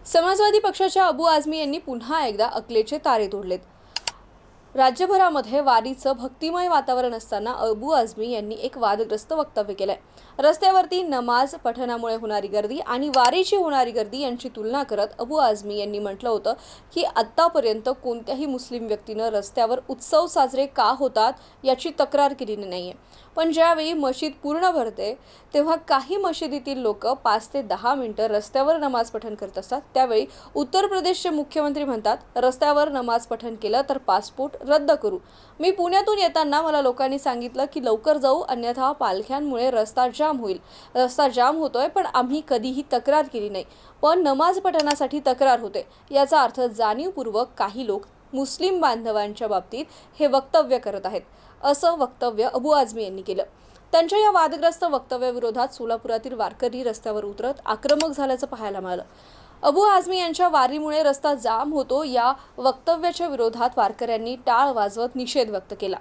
समाजवादी पक्षाच्या अबू आझमी यांनी पुन्हा एकदा अकलेचे तारे तोडलेत। राज्यभरामध्ये वारीचं भक्तिमय वातावरण असताना अबू आझमी यांनी एक वादग्रस्त वक्तव्य केलंय। रस्त्यावरती नमाज पठणामुळे होणारी गर्दी आणि वारीची होणारी गर्दी यांची तुलना करत अबू आझमी यांनी म्हटलं होतं की आतापर्यंत कोणत्याही मुस्लिम व्यक्तीनं रस्त्यावर उत्सव साजरे का होतात याची तक्रार केलेली नाहीये, पण ज्यावेळी मशीद पूर्ण भरते तेव्हा काही मशिदीतील लोक 5 ते 10 मिनिटं रस्त्यावर नमाज पठण करत असतात। त्यावेळी उत्तर प्रदेशचे मुख्यमंत्री म्हणतात, रस्त्यावर नमाज पठण केलं तर पासपोर्ट रद्द करू। मी पुण्यातून येताना मला लोकांनी सांगितलं की लवकर जाऊ, अन्यथा पालख्यांमुळे रस्ता जाम होईल। रस्ता जाम होतोय, पण आम्ही कधीही तक्रार केली नाही, पण नमाज पठणासाठी तक्रार होते। याचा अर्थ जाणीवपूर्वक काही लोक मुस्लिम बांधवांच्या बाबतीत हे वक्तव्य करत आहेत, असं वक्तव्य अबू आझमी यांनी केलं। त्यांच्या या वादग्रस्त वक्तव्याविरोधात सोलापुरातील वारकरी रस्त्यावर उतरत आक्रमक झाल्याचं पाहायला मिळालं। अबू आझमी यांच्या वारीमुळे रस्ता जाम होतो या वक्तव्याच्या विरोधात वारकऱ्यांनी टाळ वाजवत निषेध व्यक्त केला।